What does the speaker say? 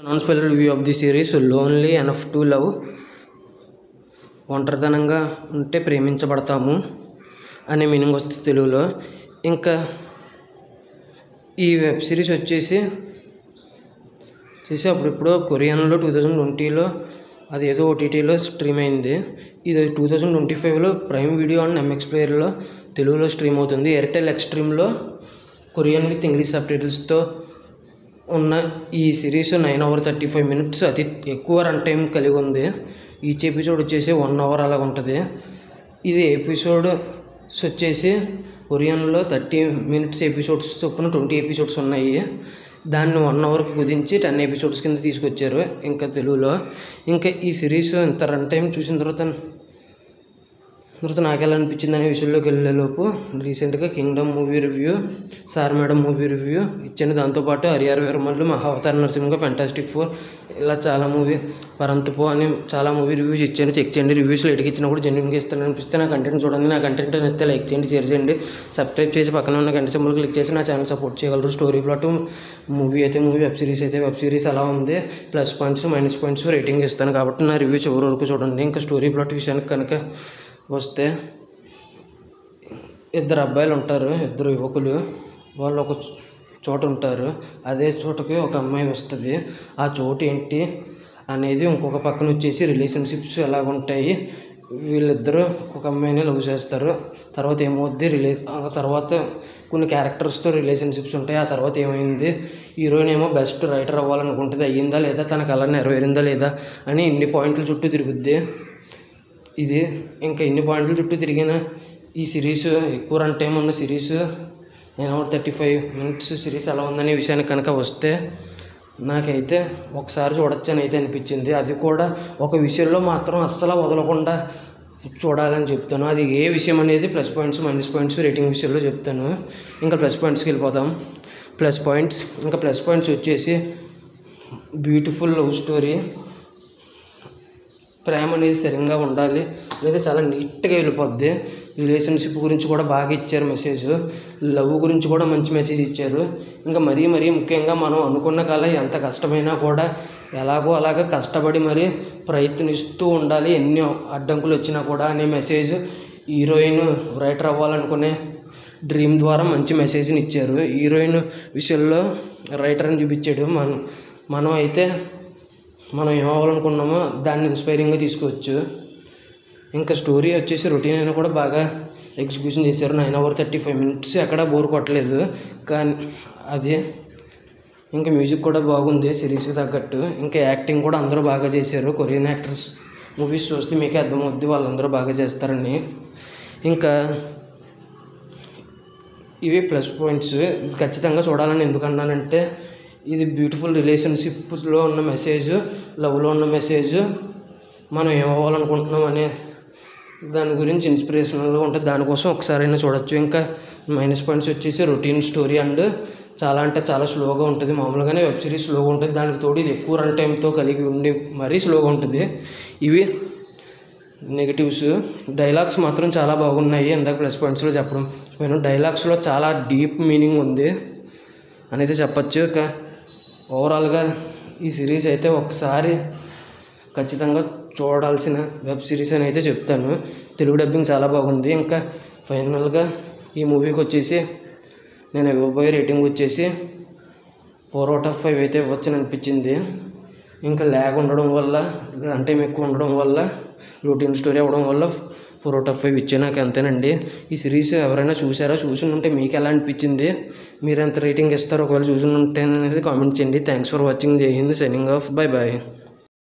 Non-spoiler review of the series Lonely Enough to Love. ఒంటరితనంగా ఉంటే ప్రేమించబడతాము అనే meaning వస్తుంది తెలుగులో. ఇంకా ఈ వెబ్ సిరీస్ వచ్చేసి అప్పుడెప్పుడో కొరియన్లో 2020లో అది ఏదో ఓటీటీలో స్ట్రీమ్ అయింది. ఇది 2025లో ప్రైమ్ వీడియో అండ్ ఎంఎక్స్ ప్లేయర్లో తెలుగులో స్ట్రీమ్ అవుతుంది. ఎయిర్టెల్ ఎక్స్ట్రీమ్లో కొరియన్ విత్ ఇంగ్లీష్ సబ్టైటిల్స్తో ఉన్న ఈ సిరీస్ 9 hours 35 minutes అతి ఎక్కువ రన్ టైం కలిగి ఉంది. ఈచ్ ఎపిసోడ్ వచ్చేసి 1 hour అలాగ ఉంటుంది. ఇది ఎపిసోడ్స్ వచ్చేసి కొరియన్లో 30 minutes ఎపిసోడ్స్ చొప్పున 20 episodes ఉన్నాయి. దాన్ని 1 hourకి కుదించి 10 episodes కింద తీసుకొచ్చారు ఇంకా తెలుగులో. ఇంకా ఈ సిరీస్ ఇంత రన్ టైం చూసిన తర్వాత నాకు ఎలా అనిపించింది అనే విషయంలోకి వెళ్ళేలోపు రీసెంట్గా Kingdom movie review, sir madam movie review ఇచ్చాను. దాంతోపాటు హరిహర వీరమల్లు, మహావతార నరసింహ, ఫెంటాస్టిక్ 4 ఇలా చాలా మూవీ, పరంతపో అని చాలా మూవీ రివ్యూస్ ఇచ్చాను. చెక్ చేయండి. రివ్యూస్లో ఎడికి ఇచ్చినా కూడా జెన్యున్గా ఇస్తాను అనిపిస్తే నా కంటెంట్ చూడండి. నా కంటెంట్ నచ్చితే లైక్ చేయండి, షేర్ చేయండి, సబ్స్క్రైబ్ చేసి పక్కన ఉన్న గంట సింబల్ క్లిక్ చేసి నా ఛానల్ సపోర్ట్ చేయగలరు. స్టోరీ ప్లాట్ మూవీ అయితే మూవీ, వెబ్ సిరీస్ అలా ఉంది. Plus points minus points rating ఇస్తాను కాబట్టి నా రివ్యూ చివరి వరకు చూడండి. ఇంకా స్టోరీ ప్లాట్ విషయానికి కనుక వస్తే, ఇద్దరు అబ్బాయిలు ఉంటారు, ఇద్దరు యువకులు. వాళ్ళు ఒక చోట ఉంటారు. అదే చోటకి ఒక అమ్మాయి వస్తుంది. ఆ చోటు ఏంటి అనేది ఇంకొక పక్కన వచ్చేసి రిలేషన్షిప్స్ ఎలాగుంటాయి, వీళ్ళిద్దరూ ఒక అమ్మాయిని లవ్ చేస్తారు. తర్వాత ఏమవుద్ది, ఆ తర్వాత కొన్ని క్యారెక్టర్స్తో రిలేషన్షిప్స్ ఉంటాయి. ఆ తర్వాత ఏమైంది, హీరోయిన్ ఏమో బెస్ట్ రైటర్ అవ్వాలనుకుంటుంది, అయ్యిందా లేదా, తన కళ నెరవేరిందా లేదా అని ఇన్ని పాయింట్ల చుట్టూ తిరుగుద్ది ఇది. ఇంకా ఇన్ని పాయింట్ల చుట్టూ తిరిగిన ఈ సిరీస్ ఎక్కువ రన్ టైం ఉన్న సిరీస్ 9 hours 35 minutes సిరీస్ ఎలా ఉందనే విషయానికి కనుక వస్తే, నాకైతే ఒకసారి చూడొచ్చని అయితే అనిపించింది. అది కూడా ఒక విషయంలో మాత్రం అస్సలు వదలకుండా చూడాలని చెప్తాను. అది ఏ విషయం అనేది plus points minus points rating విషయంలో చెప్తాను. ఇంకా ప్లస్ పాయింట్స్కి వెళ్ళిపోదాం. ప్లస్ పాయింట్స్ వచ్చేసి బ్యూటిఫుల్ లవ్ స్టోరీ, ప్రేమ అనేది సరిగ్గా ఉండాలి లేదా చాలా నీట్గా వెళ్ళిపోద్ది. రిలేషన్షిప్ గురించి కూడా బాగా ఇచ్చారు మెసేజ్, లవ్ గురించి కూడా మంచి మెసేజ్ ఇచ్చారు. ఇంకా మరీ ముఖ్యంగా మనం అనుకున్న కళ ఎంత కష్టమైనా కూడా ఎలాగో అలాగా కష్టపడి మరీ ప్రయత్నిస్తూ ఉండాలి, ఎన్ని అడ్డంకులు వచ్చినా కూడా అనే మెసేజ్ హీరోయిన్ రైటర్ అవ్వాలనుకునే డ్రీమ్ ద్వారా మంచి మెసేజ్ని ఇచ్చారు. హీరోయిన్ విషయంలో రైటర్ అని చూపించాడు. మనం అయితే మనం ఏమవ్వాలనుకున్నామో దాన్ని ఇన్స్పైరింగ్గా తీసుకోవచ్చు. ఇంకా స్టోరీ వచ్చేసి రొటీన్ అయినా కూడా బాగా ఎగ్జిక్యూషన్ చేశారు. 9 hours 35 minutes ఎక్కడ బోర్ కొట్టలేదు. కానీ అది ఇంకా మ్యూజిక్ కూడా బాగుంది సిరీస్కి తగ్గట్టు. ఇంకా యాక్టింగ్ కూడా అందరూ బాగా చేశారు. కొరియన్ యాక్టర్స్ మూవీస్ చూస్తే మీకే అర్థమవుద్ది వాళ్ళందరూ బాగా చేస్తారని. ఇంకా ఇవి ప్లస్ పాయింట్స్. ఖచ్చితంగా చూడాలని ఎందుకన్నానంటే, ఇది బ్యూటిఫుల్ రిలేషన్షిప్లో ఉన్న మెసేజ్, లవ్లో ఉన్న మెసేజ్, మనం ఏమవ్వాలనుకుంటున్నాం అనే దాని గురించి ఇన్స్పిరేషనల్గా ఉంటుంది. దానికోసం ఒకసారైనా చూడొచ్చు. ఇంకా మైనస్ పాయింట్స్ వచ్చేసి రొటీన్ స్టోరీ అండ్ చాలా స్లోగా ఉంటుంది. మామూలుగానే వెబ్ సిరీస్ స్లోగా ఉంటుంది, దానికి తోడు ఇది ఎక్కువ రన్ టైంతో కలిగి ఉండి మరీ స్లోగా ఉంటుంది. ఇవి నెగిటివ్స్. డైలాగ్స్ మాత్రం చాలా బాగున్నాయి. ఇందాక ప్లస్ పాయింట్స్లో చెప్పడం నేను డైలాగ్స్లో చాలా డీప్ మీనింగ్ ఉంది అనేది చెప్పచ్చు. ఇక ఓవరాల్గా ఈ సిరీస్ అయితే ఒకసారి ఖచ్చితంగా చూడాల్సిన వెబ్ సిరీస్ అని అయితే చెప్తాను. తెలుగు డబ్బింగ్ చాలా బాగుంది. ఇంకా ఫైనల్గా ఈ మూవీకి వచ్చేసి నేను ఇవ్వబోయే రేటింగ్ వచ్చేసి 4 out of 5 అయితే ఇవ్వచ్చని అనిపించింది. ఇంకా ల్యాగ్ ఉండడం వల్ల, రన్ టైం ఎక్కువ ఉండడం వల్ల, రొటీన్ స్టోరీ అవ్వడం వల్ల 4 out of 5 ఇచ్చే నాకు అంతేనండి. ఈ సిరీస్ ఎవరైనా చూసి ఉంటే మీకు ఎలా అనిపించింది, మీరు ఎంత రేటింగ్ ఇస్తారో ఒకవేళ చూసి ఉంటే అనేది కామెంట్ చేయండి. Thanks for watching. జై హింద్. Signing off. బై.